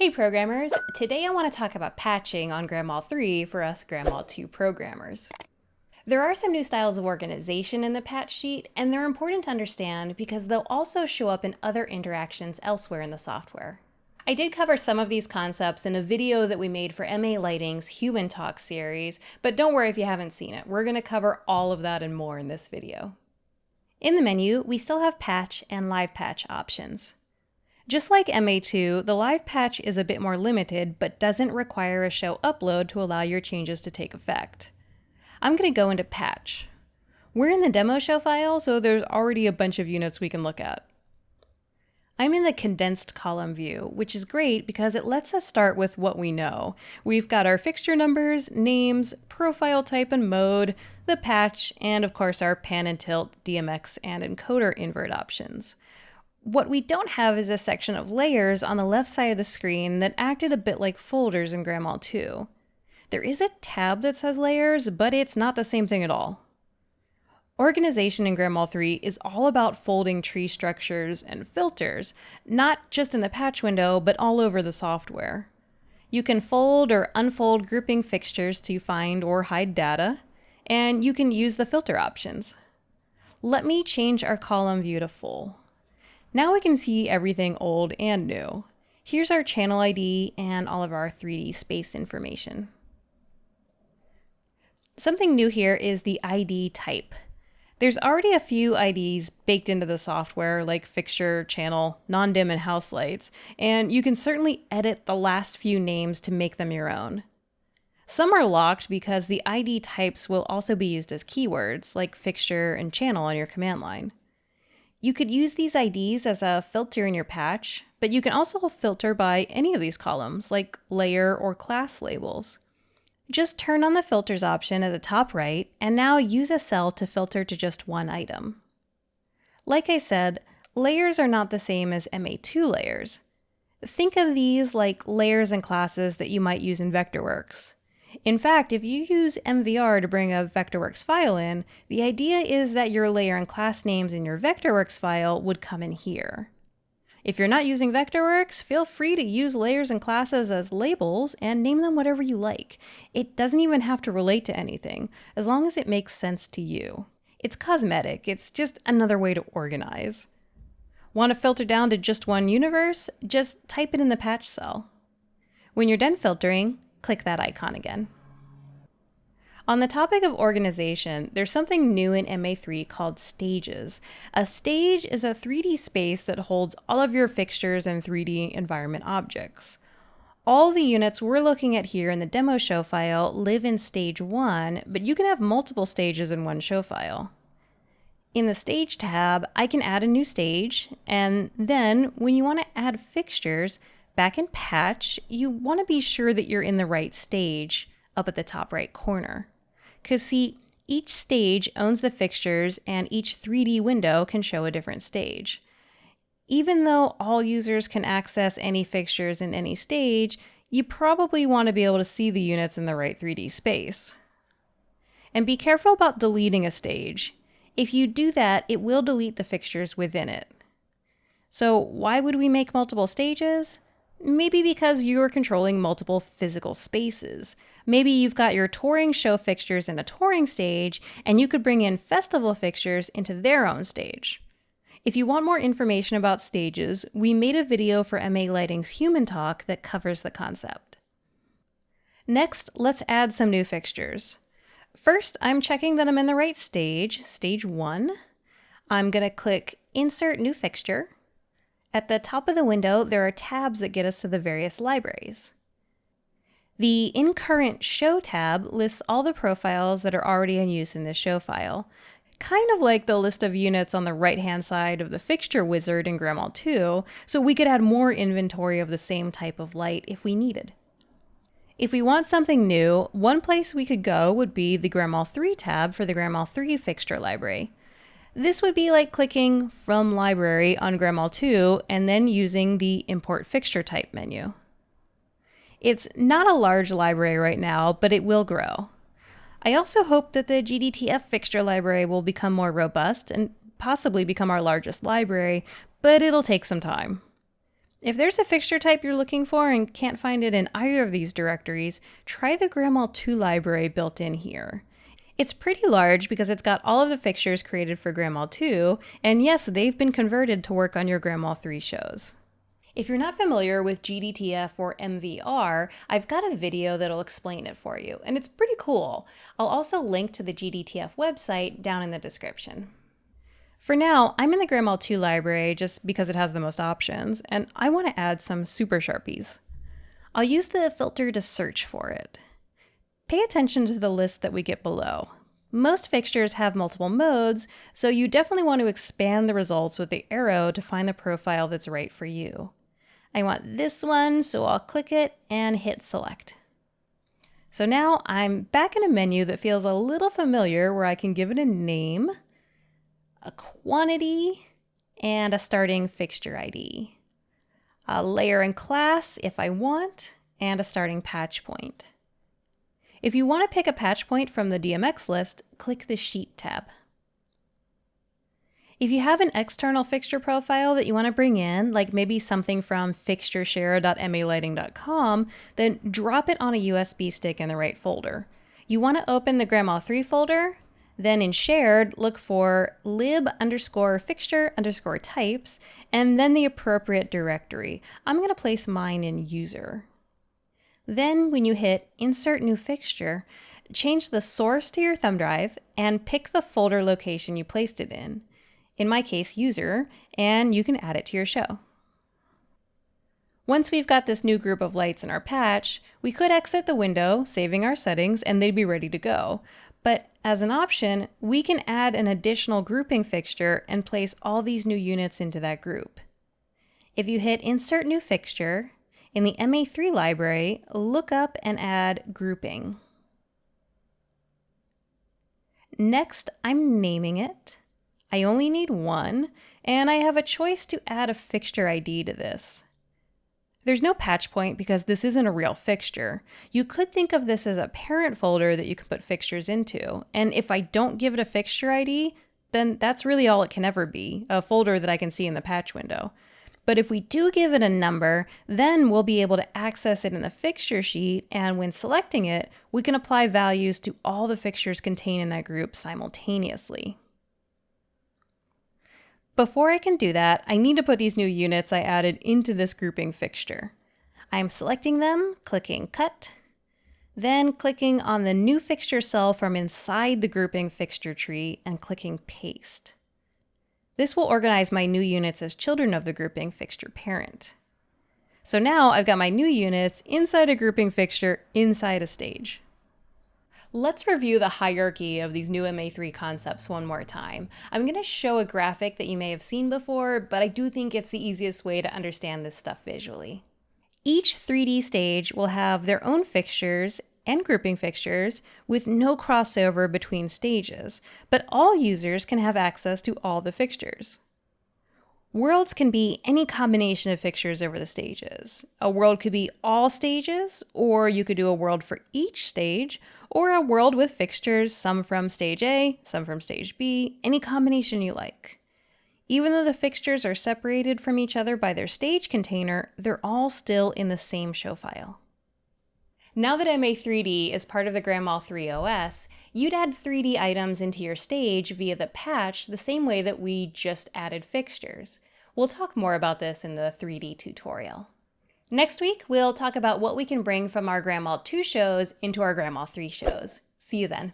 Hey programmers, today I want to talk about patching on Grandmal 3 for us Grandmal 2 programmers. There are some new styles of organization in the patch sheet, and they're important to understand because they'll also show up in other interactions elsewhere in the software. I did cover some of these concepts in a video that we made for MA Lighting's Human Talk series, but don't worry if you haven't seen it. We're going to cover all of that and more in this video. In the menu, we still have patch and live patch options. Just like MA2, the live patch is a bit more limited, but doesn't require a show upload to allow your changes to take effect. I'm going to go into patch. We're in the demo show file, so there's already a bunch of units we can look at. I'm in the condensed column view, which is great because it lets us start with what we know. We've got our fixture numbers, names, profile type and mode, the patch, and of course our pan and tilt, DMX, and encoder invert options. What we don't have is a section of layers on the left side of the screen that acted a bit like folders in Grandmal 2. There is a tab that says layers, but it's not the same thing at all. Organization in Grandmal 3 is all about folding tree structures and filters, not just in the patch window, but all over the software. You can fold or unfold grouping fixtures to find or hide data, and you can use the filter options. Let me change our column view to full. Now we can see everything old and new. Here's our channel ID and all of our 3D space information. Something new here is the ID type. There's already a few IDs baked into the software like fixture, channel, non-dim, and house lights, and you can certainly edit the last few names to make them your own. Some are locked because the ID types will also be used as keywords like fixture and channel on your command line. You could use these IDs as a filter in your patch, but you can also filter by any of these columns, like layer or class labels. Just turn on the filters option at the top right, and now use a cell to filter to just one item. Like I said, layers are not the same as MA2 layers. Think of these like layers and classes that you might use in Vectorworks. In fact, if you use MVR to bring a Vectorworks file in, the idea is that your layer and class names in your Vectorworks file would come in here. If you're not using Vectorworks, feel free to use layers and classes as labels and name them whatever you like. It doesn't even have to relate to anything, as long as it makes sense to you. It's cosmetic, it's just another way to organize. Want to filter down to just one universe? Just type it in the patch cell. When you're done filtering, click that icon again. On the topic of organization, there's something new in MA3 called stages. A stage is a 3D space that holds all of your fixtures and 3D environment objects. All the units we're looking at here in the demo show file live in stage 1, but you can have multiple stages in one show file. In the Stage tab, I can add a new stage, and then when you want to add fixtures, back in Patch, you want to be sure that you're in the right stage up at the top right corner. Because see, each stage owns the fixtures and each 3D window can show a different stage. Even though all users can access any fixtures in any stage, you probably want to be able to see the units in the right 3D space. And be careful about deleting a stage. If you do that, it will delete the fixtures within it. So why would we make multiple stages? Maybe because you're controlling multiple physical spaces. Maybe you've got your touring show fixtures in a touring stage, and you could bring in festival fixtures into their own stage. If you want more information about stages, we made a video for MA Lighting's Human Talk that covers the concept. Next, let's add some new fixtures. First, I'm checking that I'm in the right stage, stage 1. I'm going to click Insert New Fixture. At the top of the window, there are tabs that get us to the various libraries. The In Current Show tab lists all the profiles that are already in use in this show file, kind of like the list of units on the right-hand side of the fixture wizard in Grandmal 2, so we could add more inventory of the same type of light if we needed. If we want something new, one place we could go would be the Grandmal 3 tab for the Grandmal 3 fixture library. This would be like clicking From Library on Grandmal 2 and then using the Import Fixture Type menu. It's not a large library right now, but it will grow. I also hope that the GDTF fixture library will become more robust and possibly become our largest library, but it'll take some time. If there's a fixture type you're looking for and can't find it in either of these directories, try the Grandma 2 library built in here. It's pretty large because it's got all of the fixtures created for Grandma 2, and yes, they've been converted to work on your Grandma 3 shows. If you're not familiar with GDTF or MVR, I've got a video that'll explain it for you, and it's pretty cool. I'll also link to the GDTF website down in the description. For now, I'm in the Grandma 2 library just because it has the most options, and I want to add some Super Sharpies. I'll use the filter to search for it. Pay attention to the list that we get below. Most fixtures have multiple modes, so you definitely want to expand the results with the arrow to find the profile that's right for you. I want this one, so I'll click it and hit select. So now I'm back in a menu that feels a little familiar where I can give it a name, a quantity, and a starting fixture ID. A layer and class if I want, and a starting patch point. If you want to pick a patch point from the DMX list, click the Sheet tab. If you have an external fixture profile that you want to bring in, like maybe something from fixtureshare.malighting.com, then drop it on a USB stick in the right folder. You want to open the Grandma 3 folder, then in shared, look for lib_fixture_types, and then the appropriate directory. I'm going to place mine in user. Then when you hit insert new fixture, change the source to your thumb drive and pick the folder location you placed it in my case, user, and you can add it to your show. Once we've got this new group of lights in our patch, we could exit the window, saving our settings, and they'd be ready to go. But as an option, we can add an additional grouping fixture and place all these new units into that group. If you hit insert new fixture, in the MA3 library, look up and add grouping. Next, I'm naming it. I only need one, and I have a choice to add a fixture ID to this. There's no patch point because this isn't a real fixture. You could think of this as a parent folder that you can put fixtures into, and if I don't give it a fixture ID, then that's really all it can ever be, a folder that I can see in the patch window. But if we do give it a number, then we'll be able to access it in the fixture sheet, and when selecting it, we can apply values to all the fixtures contained in that group simultaneously. Before I can do that, I need to put these new units I added into this grouping fixture. I'm selecting them, clicking Cut, then clicking on the new fixture cell from inside the grouping fixture tree and clicking Paste. This will organize my new units as children of the grouping fixture parent. So now I've got my new units inside a grouping fixture inside a stage. Let's review the hierarchy of these new MA3 concepts one more time. I'm going to show a graphic that you may have seen before, but I do think it's the easiest way to understand this stuff visually. Each 3D stage will have their own fixtures and grouping fixtures with no crossover between stages, but all users can have access to all the fixtures. Worlds can be any combination of fixtures over the stages. A world could be all stages, or you could do a world for each stage, or a world with fixtures, some from stage A, some from stage B, any combination you like. Even though the fixtures are separated from each other by their stage container, they're all still in the same show file. Now that MA3D is part of the Grandma 3 OS, you'd add 3D items into your stage via the patch the same way that we just added fixtures. We'll talk more about this in the 3D tutorial. Next week, we'll talk about what we can bring from our Grandma 2 shows into our Grandma 3 shows. See you then.